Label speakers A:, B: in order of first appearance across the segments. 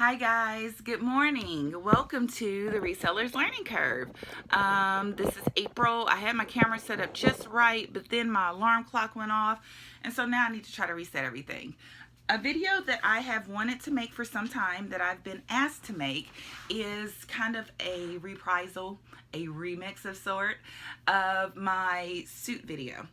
A: Hi guys, good morning. Welcome to the Resellers Learning Curve. This is April. I had my camera set up just right, but then my alarm clock went off, and so now I need to try to reset everything. A video that I have wanted to make for some time that I've been asked to make is kind of a reprisal, a remix of sort of my suit video.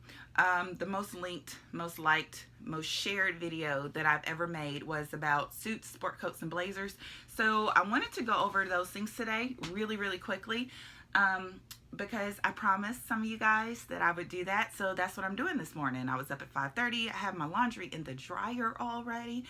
A: The most linked, most liked, most shared video that I've ever made was about suits, sport coats, and blazers. So I wanted to go over those things today really quickly. Because I promised some of you guys that I would do that. So that's what I'm doing this morning. I was up at 5:30. I have my laundry in the dryer already.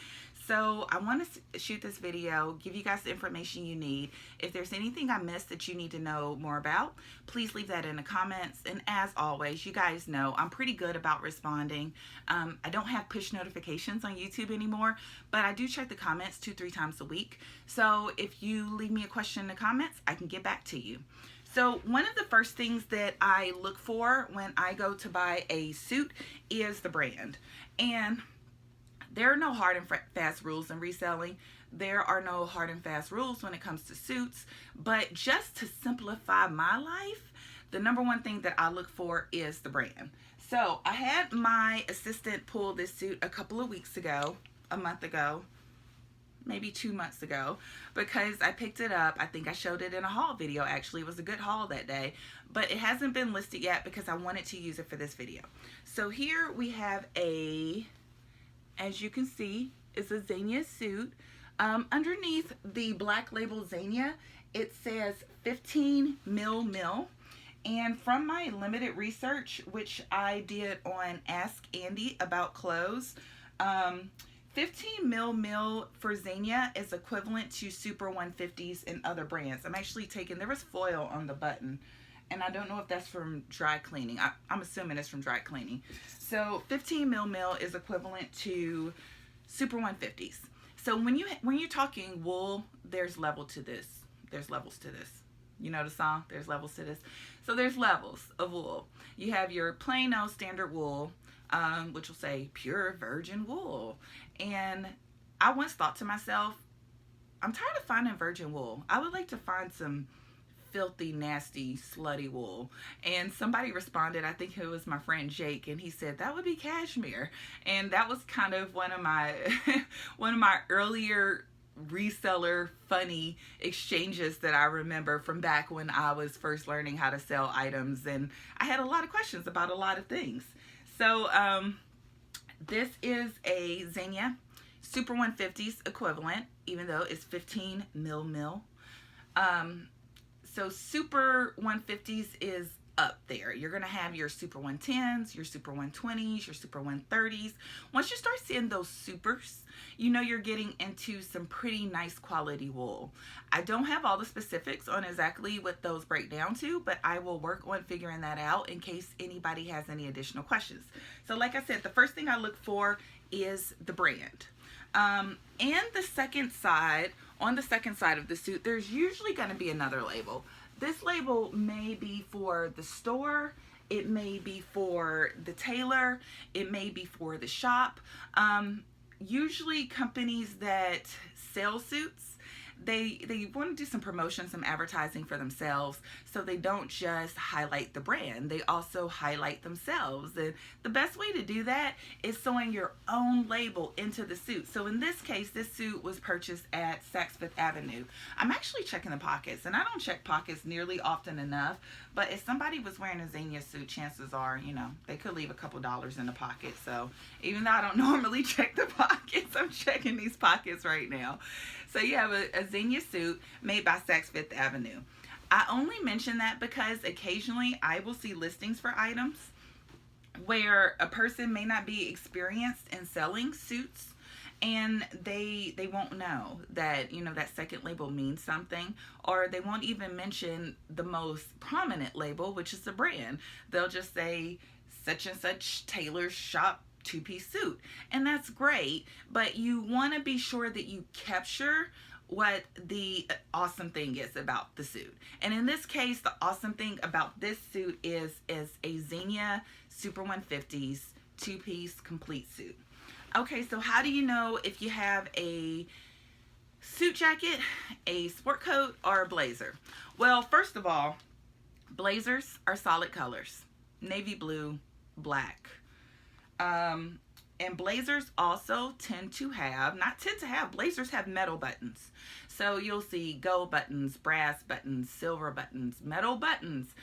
A: So I want to shoot this video, give you guys the information you need. If there's anything I missed that you need to know more about, please leave that in the comments. And as always, you guys know I'm pretty good about responding. I don't have push notifications on YouTube anymore, but I do check the comments 2-3 times a week. So if you leave me a question in the comments, I can get back to you. So one of the first things that I look for when I go to buy a suit is the brand. And there are no hard and fast rules in reselling. There are no hard and fast rules when it comes to suits. But just to simplify my life, the number one thing that I look for is the brand. So I had my assistant pull this suit a couple of weeks ago, a month ago, maybe 2 months ago, because I picked it up. I think I showed it in a haul video. Actually, it was a good haul that day, but it hasn't been listed yet because I wanted to use it for this video. So here we have as you can see, it's a Zegna suit. Underneath the black label Zegna, it says 15 mil. And from my limited research, which I did on Ask Andy About Clothes, 15 mil for Zegna is equivalent to Super 150s in other brands. I'm actually there was foil on the button, and I don't know if that's from dry cleaning. I'm assuming it's from dry cleaning. So 15 mil is equivalent to Super 150s. So when you're talking wool, there's level to this. There's levels to this. You know the song? There's levels to this. So there's levels of wool. You have your plain old standard wool, which will say pure virgin wool. And I once thought to myself, I'm tired of finding virgin wool. I would like to find some filthy, nasty, slutty wool. And somebody responded, I think it was my friend Jake, and he said that would be cashmere. And that was kind of one of my one of my earlier reseller funny exchanges that I remember from back when I was first learning how to sell items, and I had a lot of questions about a lot of things. So this is a Zegna Super 150s equivalent, even though it's 15 mil. So Super 150s is up there. You're going to have your Super 110s, your Super 120s, your Super 130s. Once you start seeing those supers, you know you're getting into some pretty nice quality wool. I don't have all the specifics on exactly what those break down to, but I will work on figuring that out in case anybody has any additional questions. So like I said, the first thing I look for is the brand. And the second side, on the second side of the suit, there's usually going to be another label. This label may be for the store, it may be for the tailor, it may be for the shop. Usually companies that sell suits, they want to do some promotion, some advertising for themselves, so they don't just highlight the brand, they also highlight themselves. And the best way to do that is sewing your own label into the suit. So in this case, this suit was purchased at Saks Fifth Avenue. I'm actually checking the pockets, and I don't check pockets nearly often enough, but if somebody was wearing a Zegna suit, chances are, they could leave a couple dollars in the pocket. So even though I don't normally check the pockets, I'm checking these pockets right now. So you have a Zegna suit made by Saks Fifth Avenue. I only mention that because occasionally I will see listings for items where a person may not be experienced in selling suits, and they won't know that that second label means something, or they won't even mention the most prominent label, which is the brand. They'll just say such and such tailor shop 2-piece suit, and that's great, but you want to be sure that you capture what the awesome thing is about the suit. And in this case, the awesome thing about this suit is a Zegna Super 150s 2-piece complete suit. Okay, so how do you know if you have a Suit jacket, a sport coat, or a blazer? Well, first of all, blazers are solid colors. Navy blue, black. Um, and blazers also blazers have metal buttons. So you'll see gold buttons, brass buttons, silver buttons, metal buttons.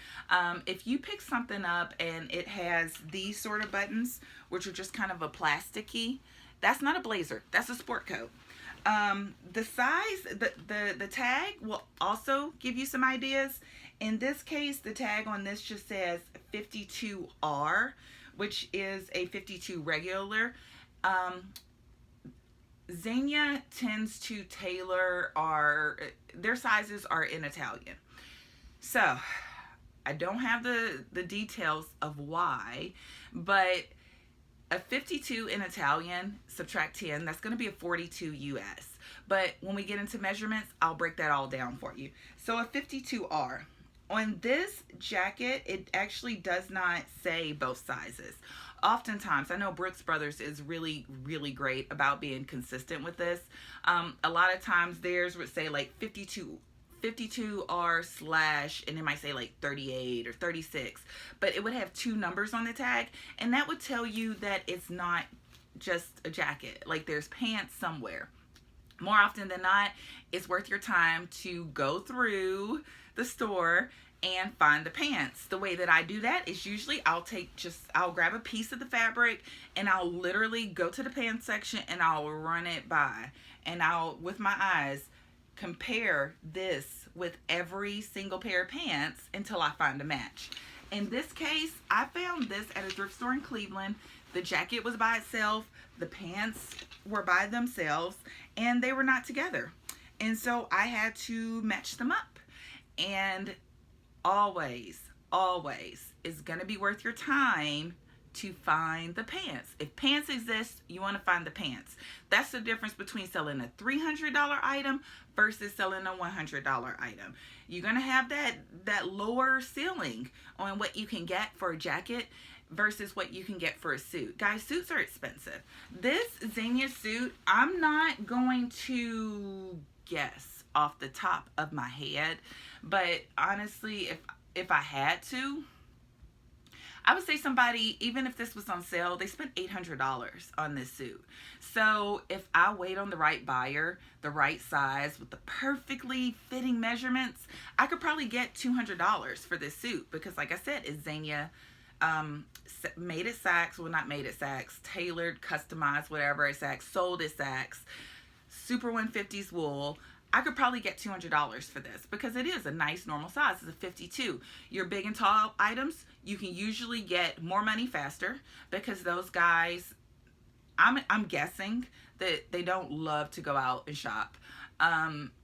A: If you pick something up and it has these sort of buttons, which are just kind of a plasticky, that's not a blazer. That's a sport coat. The size, the tag will also give you some ideas. In this case, the tag on this just says 52R, which is a 52 regular. Zegna tends to tailor their sizes are in Italian. So I don't have the details of why, but a 52 in Italian, subtract 10, that's going to be a 42 US. But when we get into measurements, I'll break that all down for you. So a 52R. On this jacket, it actually does not say both sizes. Oftentimes, I know Brooks Brothers is really, really great about being consistent with this. A lot of times theirs would say like 52R slash, and it might say like 38 or 36, but it would have two numbers on the tag, and that would tell you that it's not just a jacket. Like there's pants somewhere. More often than not, it's worth your time to go through the store and find the pants. The way that I do that is usually I'll grab a piece of the fabric and I'll literally go to the pants section and I'll run it by, and I'll, with my eyes, compare this with every single pair of pants until I find a match. In this case, I found this at a thrift store in Cleveland. The jacket was by itself, the pants were by themselves, and they were not together. And so I had to match them up. And always is going to be worth your time to find the pants. If pants exist, you want to find the pants. That's the difference between selling a $300 item versus selling a $100 item. You're going to have that lower ceiling on what you can get for a jacket versus what you can get for a suit. Guys, suits are expensive. This Zegna suit, I'm not going to guess off the top of my head, but honestly, if I had to, I would say somebody, even if this was on sale, they spent $800 on this suit. So if I wait on the right buyer, the right size, with the perfectly fitting measurements, I could probably get $200 for this suit, because like I said, it's Zegna, made at Saks, well, not made at Saks, tailored, customized, whatever at Saks, sold at Saks, Super 150s wool. I could probably get $200 for this because it is a nice normal size. It's a 52. Your big and tall items, you can usually get more money faster because those guys, I'm guessing that they don't love to go out and shop.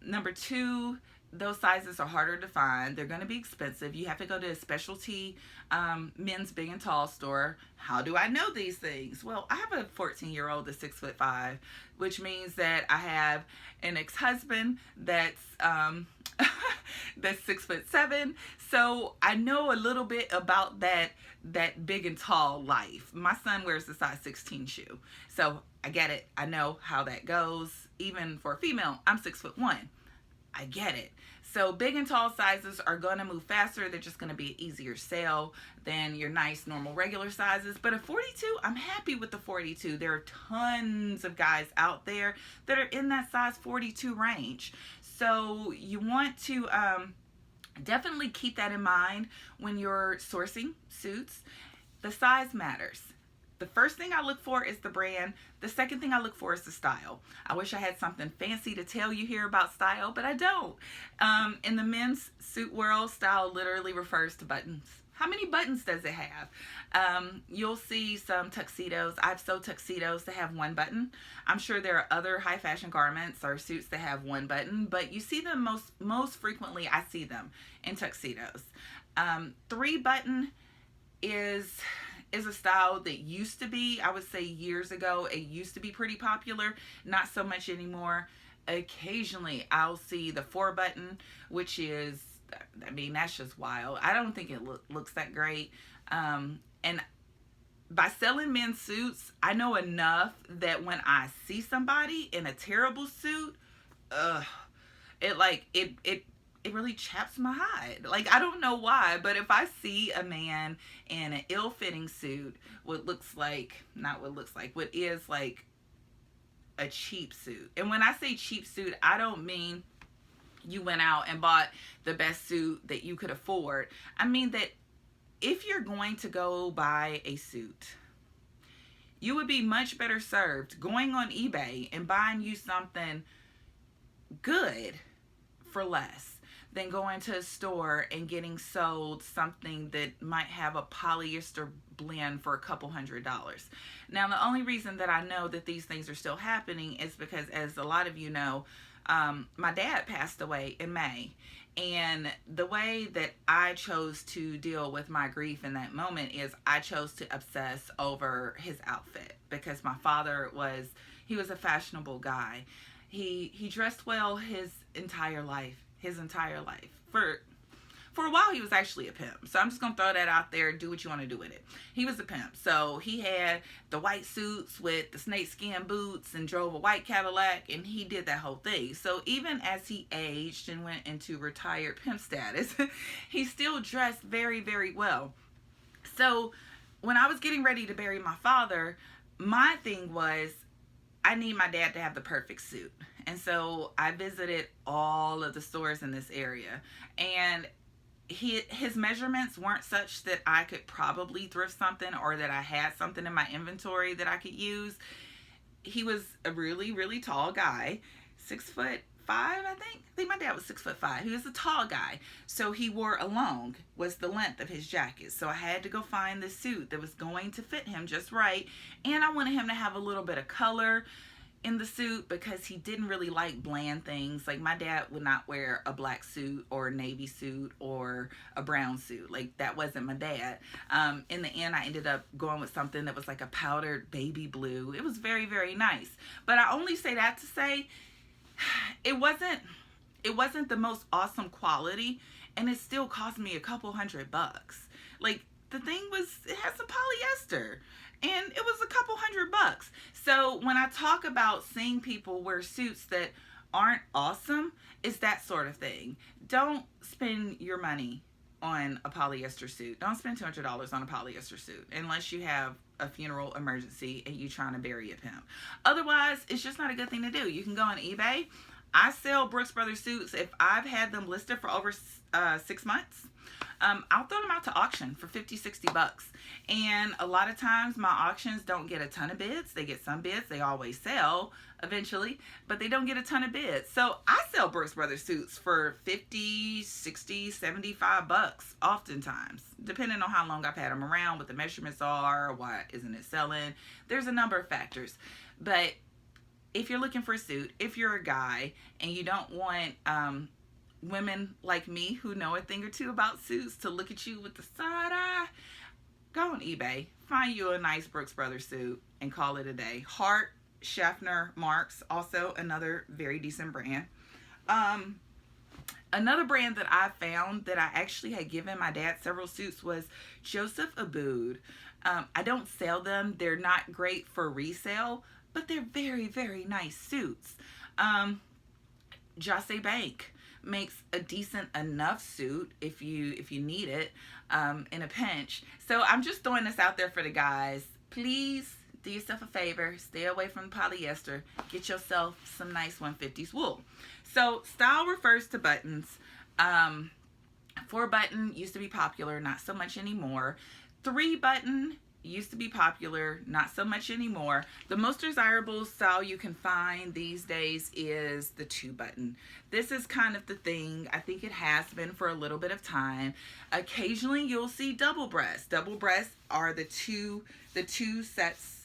A: Number two, those sizes are harder to find. They're going to be expensive. You have to go to a specialty men's big and tall store. How do I know these things? Well, I have a 14-year-old that's 6'5", which means that I have an ex-husband that's that's 6'7". So I know a little bit about that big and tall life. My son wears the size 16 shoe, so I get it. I know how that goes. Even for a female, I'm 6'1". I get it. So big and tall sizes are going to move faster. They're just going to be an easier sale than your nice normal regular sizes. But a 42, I'm happy with the 42. There are tons of guys out there that are in that size 42 range. So you want to definitely keep that in mind when you're sourcing suits. The size matters. The first thing I look for is the brand. The second thing I look for is the style. I wish I had something fancy to tell you here about style, but I don't. In the men's suit world, style literally refers to buttons. How many buttons does it have? You'll see some tuxedos. I've sewed tuxedos that have one button. I'm sure there are other high fashion garments or suits that have one button, but you see them most frequently. I see them in tuxedos. 3-button is a style that used to be, I would say years ago, it used to be pretty popular. Not so much anymore. Occasionally I'll see the 4-button, which is, I mean, that's just wild. I don't think it looks that great. And by selling men's suits, I know enough that when I see somebody in a terrible suit, ugh, it really chaps my hide. Like, I don't know why, but if I see a man in an ill-fitting suit, what is like a cheap suit. And when I say cheap suit, I don't mean you went out and bought the best suit that you could afford. I mean that if you're going to go buy a suit, you would be much better served going on eBay and buying you something good for less than going to a store and getting sold something that might have a polyester blend for a couple $100s. Now, the only reason that I know that these things are still happening is because, as a lot of you know, my dad passed away in May. And the way that I chose to deal with my grief in that moment is I chose to obsess over his outfit, because my father he was a fashionable guy. He dressed well his entire life. For a while, he was actually a pimp. So I'm just going to throw that out there. Do what you want to do with it. He was a pimp. So he had the white suits with the snakeskin boots and drove a white Cadillac, and he did that whole thing. So even as he aged and went into retired pimp status, he still dressed very, very well. So when I was getting ready to bury my father, my thing was, I need my dad to have the perfect suit. And so I visited all of the stores in this area, and his measurements weren't such that I could probably thrift something, or that I had something in my inventory that I could use. He was a really, really tall guy, 6'5", I think my dad was 6'5". He was a tall guy. So he wore a long, was the length of his jacket. So I had to go find the suit that was going to fit him just right. And I wanted him to have a little bit of color in the suit, because he didn't really like bland things. Like, my dad would not wear a black suit or a navy suit or a brown suit. Like, that wasn't my dad. In the end, I ended up going with something that was like a powdered baby blue. It was very, very nice. But I only say that to say it wasn't the most awesome quality, and it still cost me a couple $100. Like, the thing it has some polyester, and it was a couple $100. So when I talk about seeing people wear suits that aren't awesome, it's that sort of thing. Don't spend your money on a polyester suit. Don't spend $200 on a polyester suit unless you have a funeral emergency and you trying to bury a pimp. Otherwise, it's just not a good thing to do. You can go on eBay. I sell Brooks Brothers suits. If I've had them listed for over 6 months, I'll throw them out to auction for $50-$60. And a lot of times my auctions don't get a ton of bids. They get some bids. They always sell eventually, but they don't get a ton of bids. So I sell Brooks Brothers suits for $50, $60, $75 oftentimes, depending on how long I've had them around, what the measurements are, why isn't it selling. There's a number of factors. But if you're looking for a suit, if you're a guy and you don't want women like me who know a thing or two about suits to look at you with the side eye, go on eBay, find you a nice Brooks Brothers suit, and call it a day. Hart, Schaffner, Marks, also another very decent brand. Another brand that I found that I actually had given my dad several suits was Joseph Abboud. I don't sell them. They're not great for resale, but they're very, very nice suits. Jase Bank makes a decent enough suit if you need it in a pinch. So I'm just throwing this out there for the guys. Please do yourself a favor. Stay away from polyester. Get yourself some nice 150s wool. So style refers to buttons. 4-button used to be popular, not so much anymore. 3-button used to be popular, not so much anymore. The most desirable style you can find these days is the 2-button. This is kind of the thing. I think it has been for a little bit of time. Occasionally you'll see double breast. Double breast are the two sets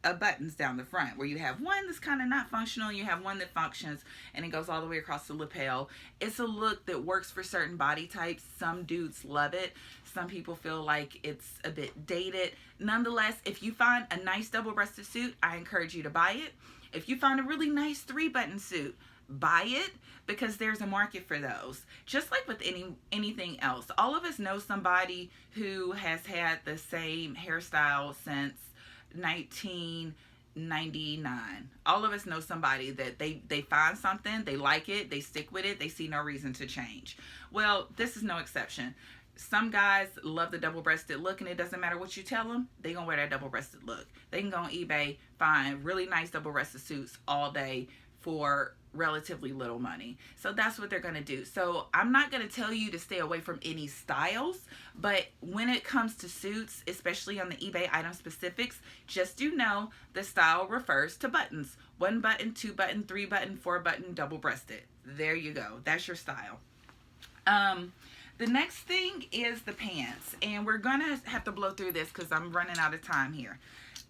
A: of buttons down the front, where you have one that's kind of not functional, you have one that functions, and it goes all the way across the lapel. It's a look that works for certain body types. Some dudes love it. Some people feel like it's a bit dated. Nonetheless, if you find a nice double-breasted suit, I encourage you to buy it. If you find a really nice 3-button suit, buy it, because there's a market for those. Just like with anything else. All of us know somebody who has had the same hairstyle since 99. All of us know somebody that they find something, they like it, they stick with it, they see no reason to change. Well, this is no exception. Some guys love the double-breasted look, and it doesn't matter what you tell them, they gonna wear that double-breasted look. They can go on eBay, find really nice double-breasted suits all day for relatively little money. So that's what they're gonna do. So I'm not gonna tell you to stay away from any styles, but when it comes to suits, especially on the eBay item specifics, just do know the style refers to buttons. 1 button, 2 button, 3 button, 4 button, double-breasted. There you go. That's your style. The next thing is the pants, and we're gonna have to blow through this because I'm running out of time here.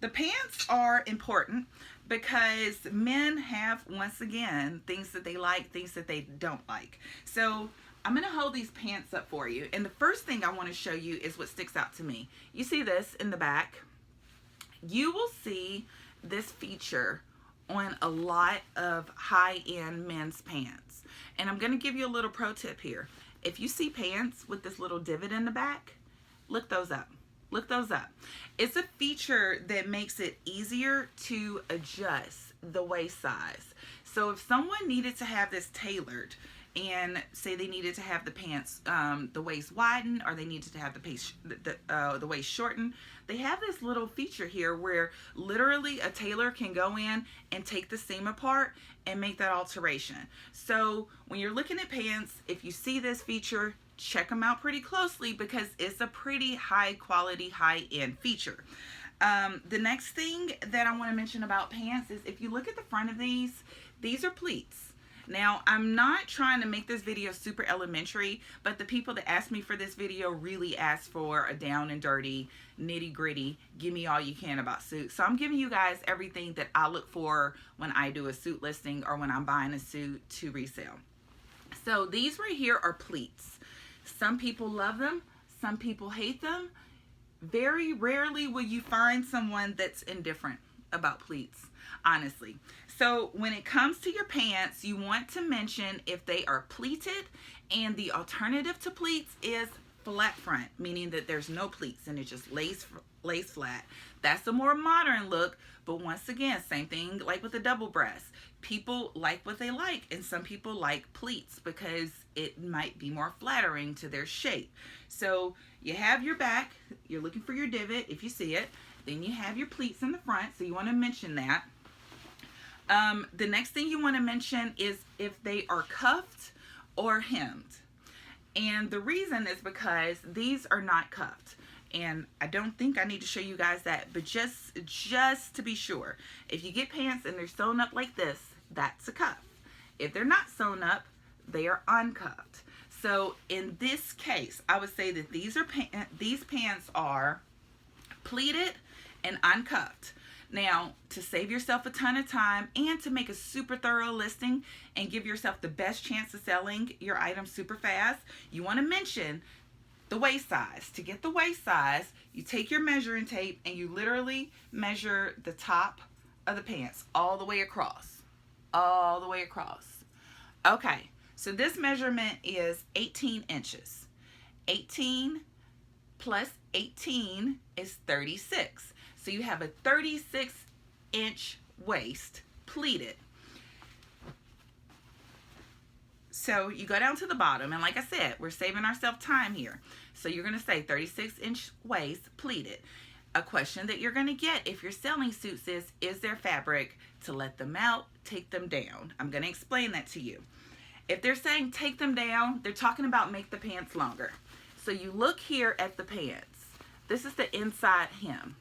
A: The pants are important because men have, once again, things that they like, things that they don't like. So I'm gonna hold these pants up for you, and the first thing I want to show you is what sticks out to me. You see this in the back? You will see this feature on a lot of high-end men's pants, and I'm gonna give you a little pro tip here. If you see pants with this little divot in the back, look those up. Look those up. It's a feature that makes it easier to adjust the waist size. So if someone needed to have this tailored, and say they needed to have the pants, the waist widened, or they needed to have the waist shortened, they have this little feature here where literally a tailor can go in and take the seam apart and make that alteration. So when you're looking at pants, if you see this feature, check them out pretty closely because it's a pretty high quality, high end feature. The next thing that I want to mention about pants is if you look at the front of these are pleats. Now, I'm not trying to make this video super elementary, but the people that asked me for this video really asked for a down and dirty, nitty gritty, give me all you can about suits. So I'm giving you guys everything that I look for when I do a suit listing or when I'm buying a suit to resell. So these right here are pleats. Some people love them, some people hate them. Very rarely will you find someone that's indifferent about pleats, honestly. So when it comes to your pants, you want to mention if they are pleated, and the alternative to pleats is flat front, meaning that there's no pleats and it just lays flat. That's a more modern look, but once again, same thing like with the double breast. People like what they like, and some people like pleats because it might be more flattering to their shape. So you have your back, you're looking for your divot if you see it, then you have your pleats in the front, so you want to mention that. The next thing you want to mention is if they are cuffed or hemmed. And the reason is because these are not cuffed. And I don't think I need to show you guys that, but just to be sure, if you get pants and they're sewn up like this, that's a cuff. If they're not sewn up, they are uncuffed. So in this case, I would say that these pants are pleated and uncuffed. Now, to save yourself a ton of time and to make a super thorough listing and give yourself the best chance of selling your item super fast, you want to mention the waist size. To get the waist size, you take your measuring tape and you literally measure the top of the pants all the way across. All the way across. Okay, so this measurement is 18 inches. 18 plus 18 is 36. So you have a 36-inch waist pleated. So you go down to the bottom, and like I said, we're saving ourselves time here. So you're going to say 36-inch waist pleated. A question that you're going to get if you're selling suits is there fabric to let them out, take them down? I'm going to explain that to you. If they're saying take them down, they're talking about make the pants longer. So you look here at the pants. This is the inside hem.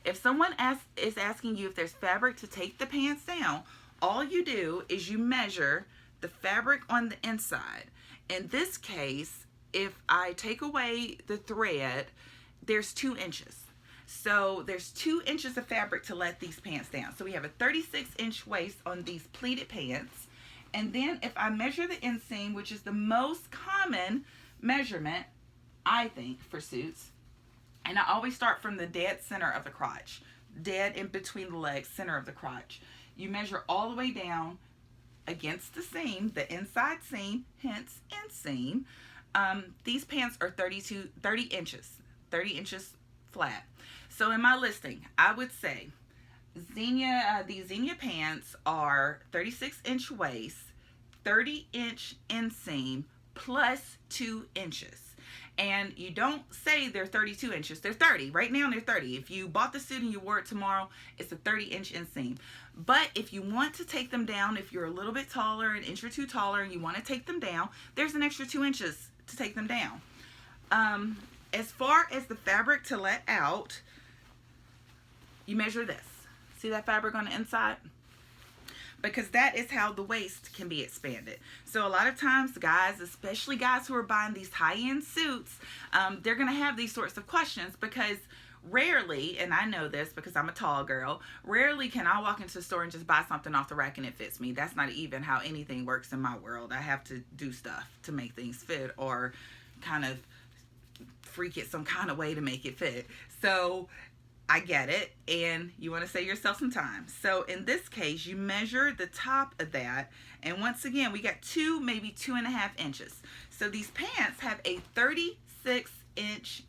A: If someone is asking you if there's fabric to take the pants down, all you do is you measure the fabric on the inside. In this case, if I take away the thread, there's 2 inches. So there's 2 inches of fabric to let these pants down. So we have a 36-inch waist on these pleated pants. And then if I measure the inseam, which is the most common measurement, I think, for suits, and I always start from the dead center of the crotch, dead in between the legs, center of the crotch. You measure all the way down against the seam, the inside seam, hence inseam. These pants are 30 inches flat. So in my listing, I would say These Xenia pants are 36-inch waist, 30-inch inseam, plus 2 inches. And you don't say they're 32 inches. They're 30. Right now they're 30. If you bought the suit and you wore it tomorrow, it's a 30-inch inseam. But if you want to take them down, if you're a little bit taller, an inch or two taller, and you want to take them down, there's an extra 2 inches to take them down. As far as the fabric to let out, you measure this. See that fabric on the inside? Because that is how the waist can be expanded. So a lot of times guys, especially guys who are buying these high-end suits, they're going to have these sorts of questions because rarely, and I know this because I'm a tall girl, rarely can I walk into the store and just buy something off the rack and it fits me. That's not even how anything works in my world. I have to do stuff to make things fit or kind of freak it some kind of way to make it fit. So I get it, and you want to save yourself some time. So in this case, you measure the top of that, and once again, we got 2, maybe 2.5 inches. So these pants have a 36-inch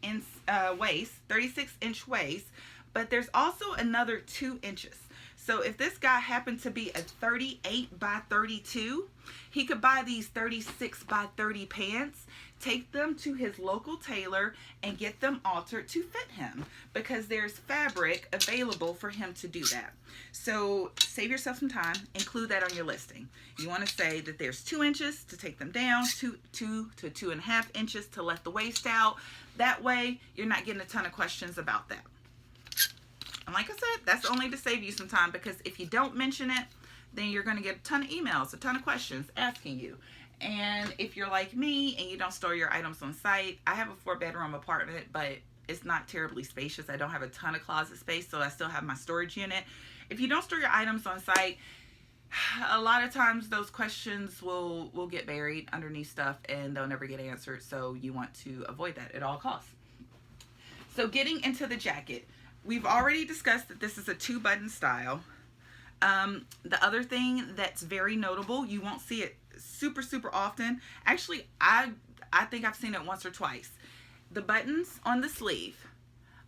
A: waist, 36-inch waist, but there's also another 2 inches. So if this guy happened to be a 38 by 32, he could buy these 36 by 30 pants, take them to his local tailor, and get them altered to fit him because there's fabric available for him to do that. So save yourself some time, include that on your listing. You want to say that there's 2 inches to take them down, 2 to 2.5 inches to let the waist out. That way you're not getting a ton of questions about that. And like I said, that's only to save you some time, because if you don't mention it, then you're going to get a ton of emails, a ton of questions asking you. And if you're like me and you don't store your items on site, I have a 4-bedroom apartment, but it's not terribly spacious. I don't have a ton of closet space, so I still have my storage unit. If you don't store your items on site, a lot of times those questions will get buried underneath stuff and they'll never get answered. So you want to avoid that at all costs. So getting into the jacket, we've already discussed that this is a 2-button style. The other thing that's very notable, you won't see it super often. Actually, I think I've seen it once or twice. The buttons on the sleeve.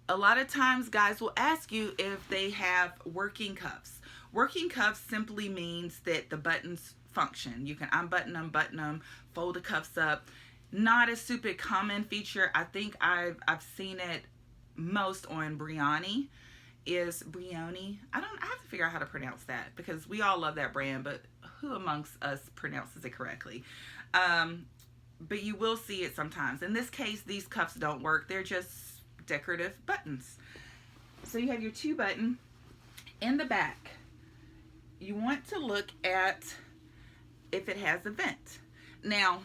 A: A lot of times guys will ask you if they have working cuffs. Working cuffs simply means that the buttons function. You can unbutton them, button them, fold the cuffs up. Not a super common feature. I think I've seen it most on Brioni. I have to figure out how to pronounce that because we all love that brand, but who amongst us pronounces it correctly? But you will see it sometimes. In this case, these cuffs don't work. They're just decorative buttons. So you have your 2-button in the back. You want to look at if it has a vent. Now,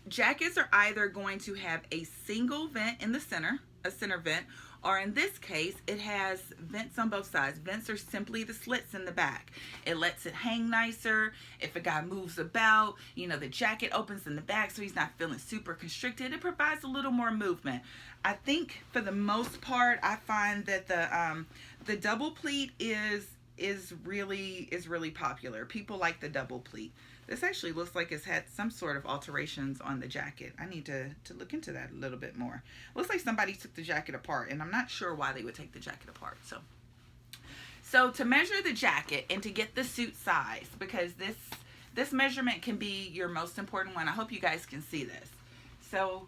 A: jackets are either going to have a single vent in the center, a center vent, or in this case, it has vents on both sides. Vents are simply the slits in the back. It lets it hang nicer. If a guy moves about, the jacket opens in the back so he's not feeling super constricted. It provides a little more movement. I think for the most part, I find that the double pleat is really popular. People like the double pleat. This actually looks like it's had some sort of alterations on the jacket. I need to look into that a little bit more. Looks like somebody took the jacket apart, and I'm not sure why they would take the jacket apart. So to measure the jacket and to get the suit size, because this measurement can be your most important one. I hope you guys can see this. So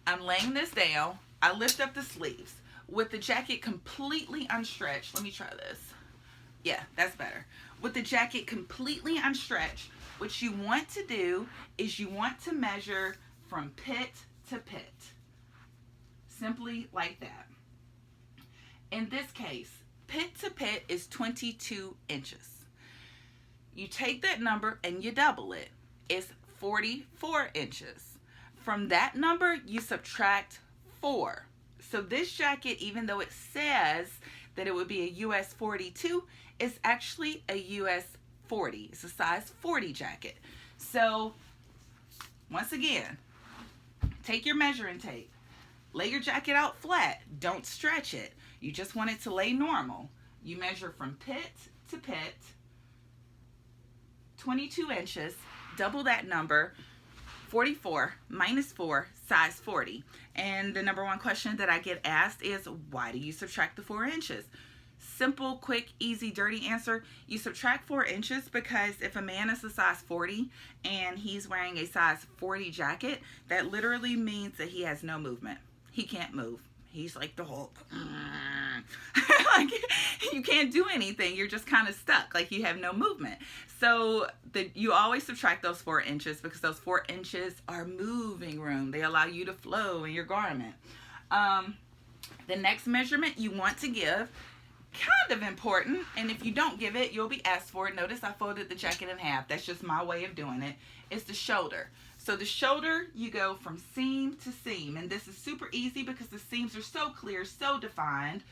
A: I'm laying this down. I lift up the sleeves with the jacket completely unstretched. Let me try this. Yeah, that's better. With the jacket completely unstretched, what you want to do is you want to measure from pit to pit. Simply like that. In this case, pit to pit is 22 inches. You take that number and you double it. It's 44 inches. From that number, you subtract 4. So this jacket, even though it says that it would be a US 42, is actually a US 40. It's a size 40 jacket. So once again, take your measuring tape, lay your jacket out flat, don't stretch it. You just want it to lay normal. You measure from pit to pit, 22 inches, double that number, 44 minus 4, size 40. And the number one question that I get asked is, why do you subtract the 4 inches? Simple, quick, easy, dirty answer. You subtract 4 inches because if a man is a size 40 and he's wearing a size 40 jacket, that literally means that he has no movement. He can't move. He's like the Hulk. Like, you can't do anything. You're just kind of stuck. Like, you have no movement. So you always subtract those 4 inches because those 4 inches are moving room. They allow you to flow in your garment. The next measurement you want to give, kind of important, and if you don't give it, you'll be asked for it. Notice I folded the jacket in half. That's just my way of doing it. It's the shoulder. So the shoulder, you go from seam to seam, and this is super easy because the seams are so clear, so defined.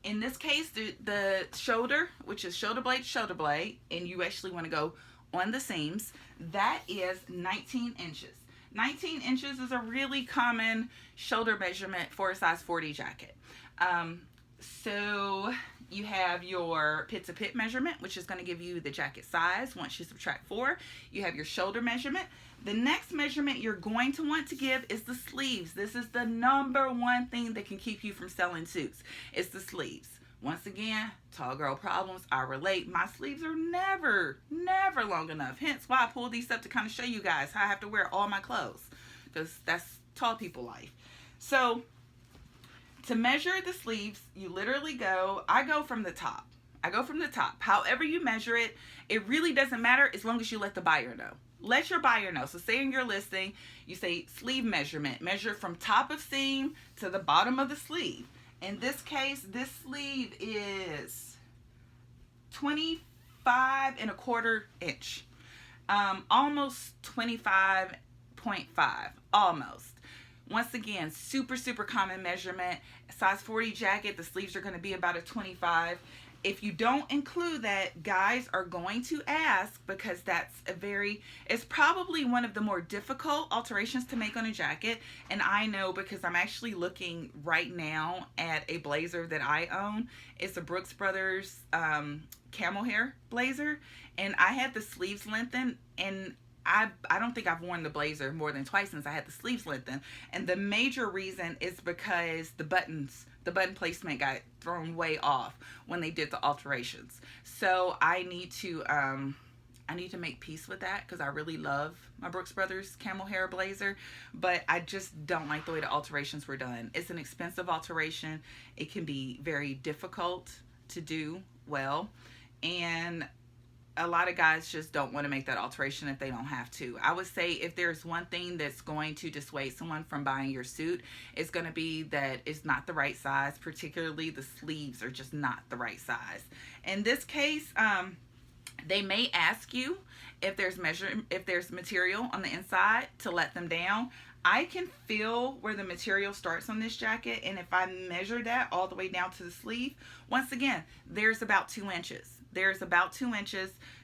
A: In this case, the shoulder, which is shoulder blade, and you actually want to go on the seams, that is 19 inches. 19 inches is a really common shoulder measurement for a size 40 jacket. So you have your pit-to-pit measurement, which is going to give you the jacket size once you subtract 4. You have your shoulder measurement. The next measurement you're going to want to give is the sleeves. This is the number one thing that can keep you from selling suits. It's the sleeves. Once again, tall girl problems, I relate. My sleeves are never long enough. Hence why I pull these up to kind of show you guys how I have to wear all my clothes, because that's tall people life. So to measure the sleeves, you literally I go from the top. However you measure it, it really doesn't matter as long as you let the buyer know. Let your buyer know. So say in your listing, you say sleeve measurement. Measure from top of seam to the bottom of the sleeve. In this case, this sleeve is 25.25 inch. Almost 25.5. Almost. Once again, super common measurement. Size 40 jacket, the sleeves are going to be about a 25. If you don't include that, guys are going to ask, because it's probably one of the more difficult alterations to make on a jacket. And I know because I'm actually looking right now at a blazer that I own. It's a Brooks Brothers camel hair blazer. And I had the sleeves lengthened, and I don't think I've worn the blazer more than twice since I had the sleeves lengthened. And the major reason is because the button placement got thrown way off when they did the alterations. So I need to make peace with that, because I really love my Brooks Brothers camel hair blazer, but I just don't like the way the alterations were done. It's an expensive alteration. It can be very difficult to do well, and a lot of guys just don't want to make that alteration if they don't have to. I would say if there's one thing that's going to dissuade someone from buying your suit, it's going to be that it's not the right size, particularly the sleeves are just not the right size. In this case, they may ask you if there's material on the inside to let them down. I can feel where the material starts on this jacket, and if I measure that all the way down to the sleeve, once again, there's about 2 inches.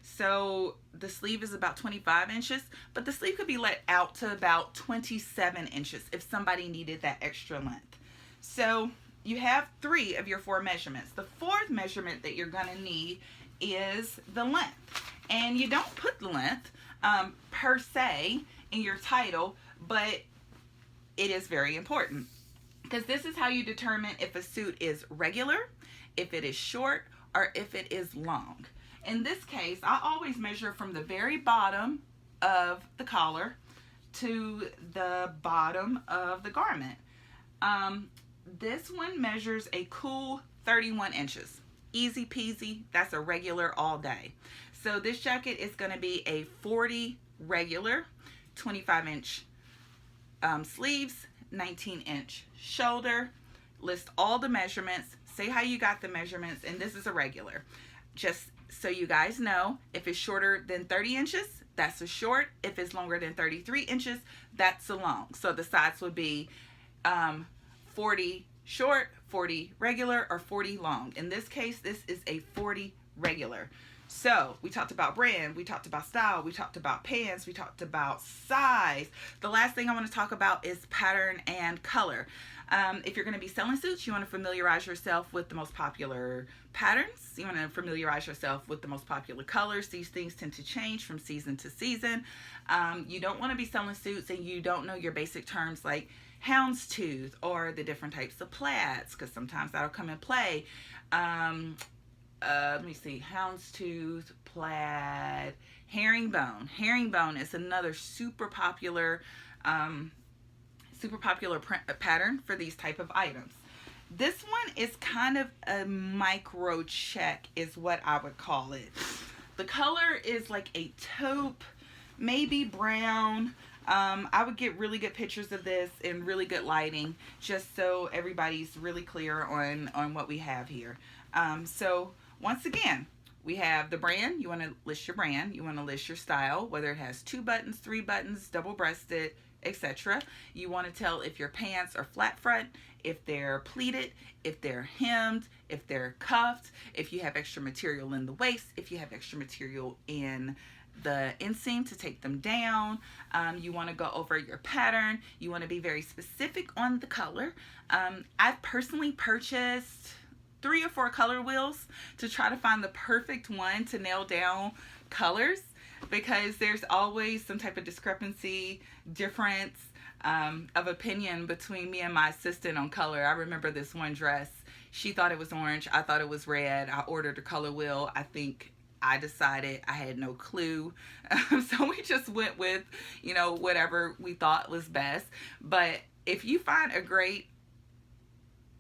A: So the sleeve is about 25 inches, but the sleeve could be let out to about 27 inches if somebody needed that extra length. So you have 3 of your 4 measurements. The 4th measurement that you're going to need is the length. And you don't put the length per se in your title, but it is very important, because this is how you determine if a suit is regular, if it is short, or if it is long. In this case, I always measure from the very bottom of the collar to the bottom of the garment. This one measures a cool 31 inches. Easy peasy, that's a regular all day. So this jacket is going to be a 40 regular, 25 inch sleeves, 19 inch shoulder. List all the measurements, say how you got the measurements, and this is a regular. Just so you guys know, if it's shorter than 30 inches, that's a short. If it's longer than 33 inches, that's a long. So the sides would be 40 short, 40 regular, or 40 long. In this case, this is a 40 regular. So we talked about brand, we talked about style, we talked about pants, we talked about size. The last thing I want to talk about is pattern and color. If you're going to be selling suits, you want to familiarize yourself with the most popular patterns. You want to familiarize yourself with the most popular colors. These things tend to change from season to season. You don't want to be selling suits and you don't know your basic terms like houndstooth, or the different types of plaids, because sometimes that'll come in play. Let me see, houndstooth, plaid, herringbone. Herringbone is another super popular print pattern for these type of items. This one is kind of a micro check is what I would call it. The color is like a taupe, maybe brown. I would get really good pictures of this in really good lighting, just so everybody's really clear on what we have here. So once again, we have the brand. You want to list your brand. You want to list your style, whether it has 2 buttons, 3 buttons, double-breasted, etc. You want to tell if your pants are flat front, if they're pleated, if they're hemmed, if they're cuffed, if you have extra material in the waist, if you have extra material in the inseam to take them down. You want to go over your pattern. You want to be very specific on the color. I've personally purchased 3 or 4 color wheels to try to find the perfect one to nail down colors, because there's always some type of discrepancy, difference of opinion between me and my assistant on color. I remember this one dress. She thought it was orange. I thought it was red. I ordered a color wheel. I think I decided, I had no clue. So we just went with, whatever we thought was best. But if you find a great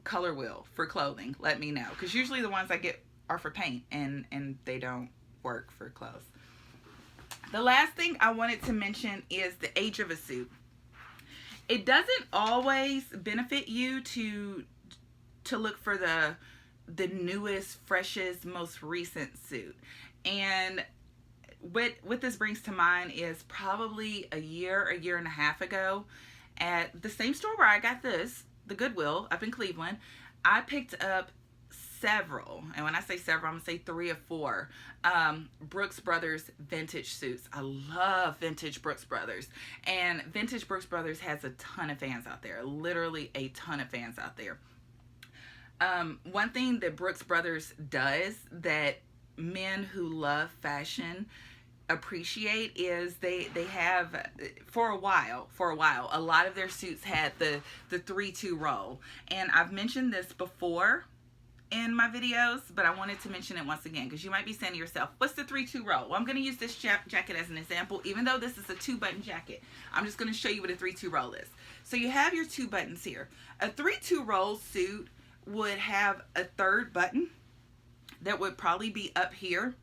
A: color wheel for clothing, let me know, because usually the ones I get are for paint and they don't work for clothes. The last thing I wanted to mention is the age of a suit. It doesn't always benefit you to look for the newest, freshest, most recent suit. And what this brings to mind is probably a year and a half ago, at the same store where I got this, the Goodwill up in Cleveland, I picked up several, and when I say several, I'm gonna say 3 or 4 Brooks Brothers vintage suits. I love vintage Brooks Brothers, and vintage Brooks Brothers has a ton of fans out there, literally a ton of fans out there. One thing that Brooks Brothers does that men who love fashion appreciate is they have, for a while, a lot of their suits had the 3-2 roll. And I've mentioned this before in my videos, but I wanted to mention it once again, because you might be saying to yourself, what's the 3-2 roll? Well, I'm going to use this jacket as an example. Even though this is a 2-button jacket, I'm just going to show you what a 3-2 roll is. So you have your 2 buttons here. A 3-2 roll suit would have a 3rd button that would probably be up here,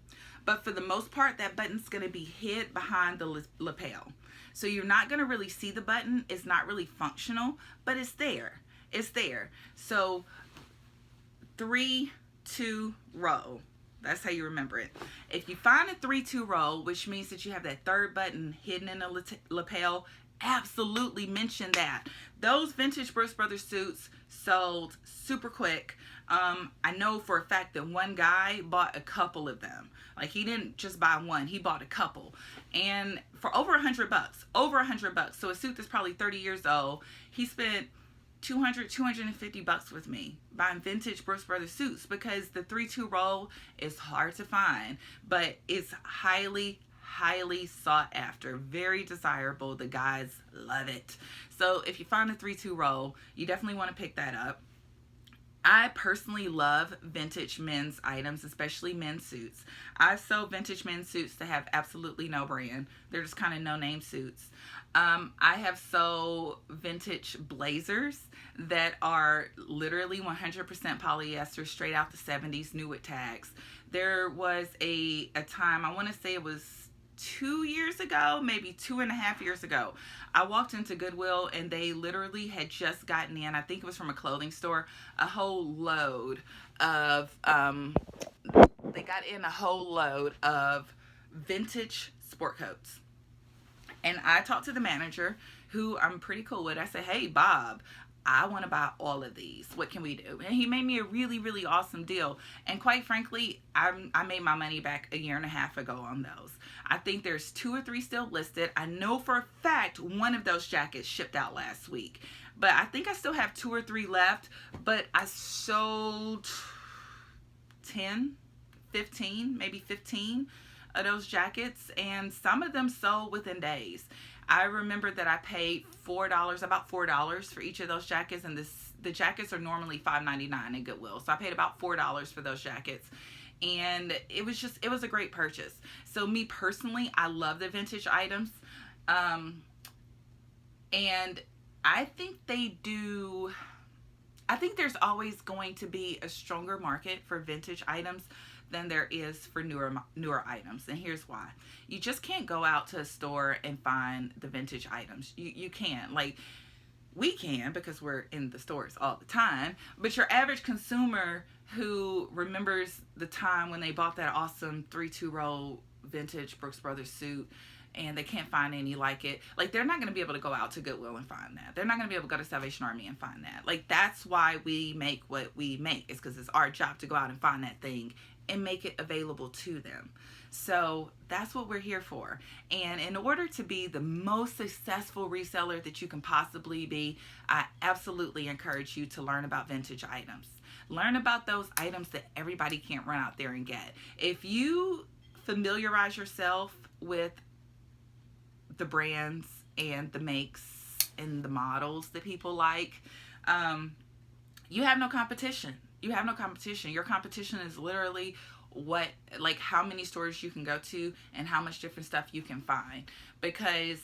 A: but for the most part, that button's going to be hid behind the lapel. So you're not going to really see the button. It's not really functional, but it's there. It's there. So 3-2 roll. That's how you remember it. If you find a 3-2 roll, which means that you have that 3rd button hidden in the lapel, absolutely mention that. Those vintage Brooks Brothers suits sold super quick. I know for a fact that one guy bought a couple of them. Like, he didn't just buy one, he bought a couple. And for over $100, so a suit that's probably 30 years old, he spent $250 with me buying vintage Brooks Brothers suits, because the 3-2 roll is hard to find, but it's highly sought after, very desirable. The guys love it. So if you find a 3-2 roll, you definitely want to pick that up. I personally love vintage men's items, especially men's suits. I've sold vintage men's suits that have absolutely no brand. They're just kind of no-name suits. I have sold vintage blazers that are literally 100% polyester, straight out the 70s, new with tags. There was a time, I want to say it was 2 years ago, maybe 2.5 years ago, I walked into Goodwill and they literally had just gotten in, I think it was from a clothing store, a whole load of, they got in a whole load of vintage sport coats. And I talked to the manager, who I'm pretty cool with. I said, hey, Bob, I want to buy all of these. What can we do? And he made me a really awesome deal. And quite frankly, I made my money back 1.5 years ago on those. I think there's 2 or 3 still listed. I know for a fact one of those jackets shipped out last week. But I think I still have 2 or 3 left. But I sold 10, 15, maybe 15 of those jackets, and some of them sold within days. I remember that I paid about $4 for each of those jackets, and the jackets are normally $5.99 at Goodwill, so I paid about $4 for those jackets, and it was a great purchase. So me personally, I love the vintage items, and I think there's always going to be a stronger market for vintage items than there is for newer items. And here's why. You just can't go out to a store and find the vintage items. You can't. Like, we can, because we're in the stores all the time, but your average consumer who remembers the time when they bought that awesome 3-2-row vintage Brooks Brothers suit and they can't find any like it, like, they're not going to be able to go out to Goodwill and find that. They're not going to be able to go to Salvation Army and find that. Like, that's why we make what we make. It's because it's our job to go out and find that thing and make it available to them. So that's what we're here for. And in order to be the most successful reseller that you can possibly be, I absolutely encourage you to learn about vintage items. Learn about those items that everybody can't run out there and get. If you familiarize yourself with the brands and the makes and the models that people like, you have no competition. You have no competition. Your competition is literally how many stores you can go to and how much different stuff you can find. Because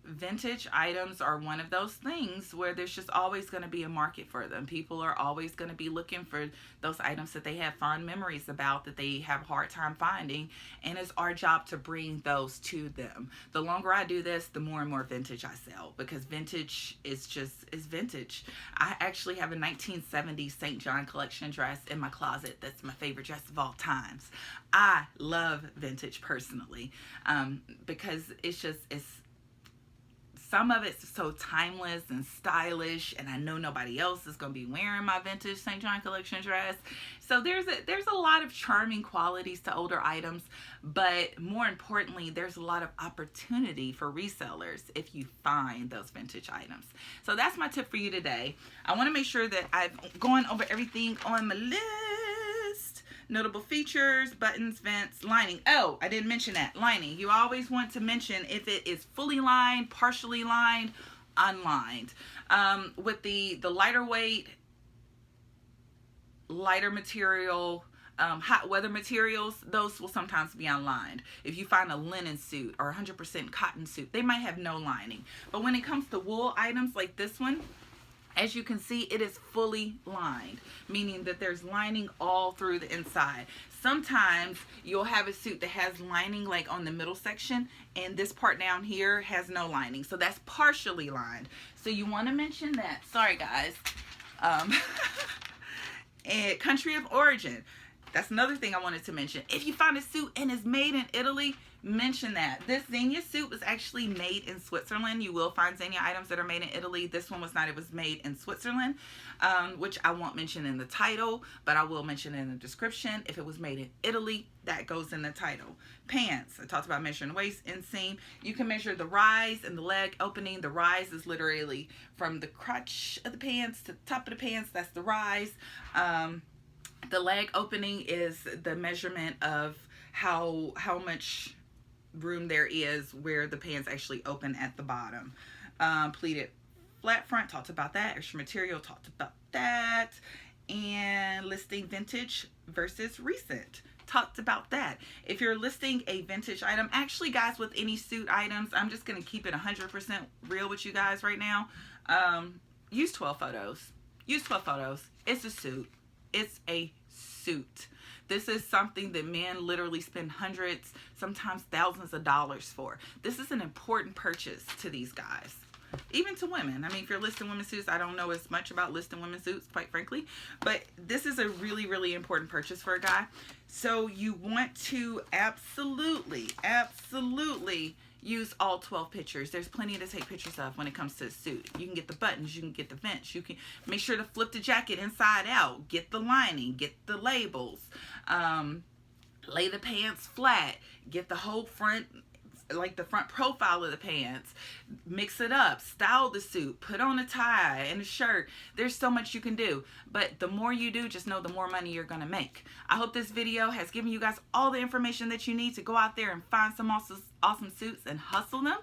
A: vintage items are one of those things where there's just always going to be a market for them. People are always going to be looking for those items that they have fond memories about, that they have a hard time finding, and it's our job to bring those to them. The longer I do this, the more and more vintage I sell, because vintage is vintage. I actually have a 1970s St. John collection dress in my closet that's my favorite dress of all times. I love vintage personally, because it's some of it's so timeless and stylish, and I know nobody else is going to be wearing my vintage St. John collection dress. So there's a lot of charming qualities to older items, but more importantly, there's a lot of opportunity for resellers if you find those vintage items. So that's my tip for you today. I want to make sure that I've gone over everything on my list. Notable features, buttons, vents, lining. Oh, I didn't mention that. Lining. You always want to mention if it is fully lined, partially lined, unlined. With the lighter weight, lighter material, hot weather materials, those will sometimes be unlined. If you find a linen suit or 100% cotton suit, they might have no lining. But when it comes to wool items like this one, as you can see, it is fully lined, meaning that there's lining all through the inside. Sometimes you'll have a suit that has lining like on the middle section, and this part down here has no lining. So that's partially lined. So you want to mention that. Sorry, guys. And country of origin. That's another thing I wanted to mention. If you find a suit and it's made in Italy, mention that. This Zegna suit was actually made in Switzerland. You will find Zegna items that are made in Italy. This one was not. It was made in Switzerland, which I won't mention in the title, but I will mention in the description. If it was made in Italy, that goes in the title. Pants. I talked about measuring the waist, inseam. You can measure the rise and the leg opening. The rise is literally from the crotch of the pants to the top of the pants. That's the rise. The leg opening is the measurement of how much room there is where the pants actually open at the bottom. Pleated flat front, talked about that. Extra material, talked about that. And listing vintage versus recent, talked about that. If you're listing a vintage item, actually guys, with any suit items, I'm just going to keep it 100% real with you guys right now. Use 12 photos. Use 12 photos. It's a suit. It's a suit. This is something that men literally spend hundreds, sometimes thousands of dollars for. This is an important purchase to these guys. Even to women. I mean, if you're listing women's suits, I don't know as much about listing women's suits, quite frankly. But this is a really, really important purchase for a guy. So you want to absolutely use all 12 pictures. There's plenty to take pictures of when it comes to a suit. You can get the buttons, you can get the vents, you can make sure to flip the jacket inside out, get the lining, get the labels, lay the pants flat, get the whole front like the front profile of the pants, mix it up, style the suit, put on a tie and a shirt. There's so much you can do, but the more you do, just know the more money you're gonna make. I hope this video has given you guys all the information that you need to go out there and find some awesome suits and hustle them.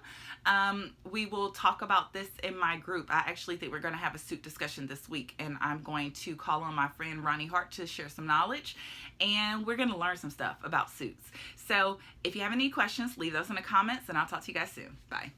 A: We will talk about this in my group. I actually think we're going to have a suit discussion this week, and I'm going to call on my friend Ronnie Hart to share some knowledge, and we're going to learn some stuff about suits. So if you have any questions, leave those in the comments, and I'll talk to you guys soon. Bye.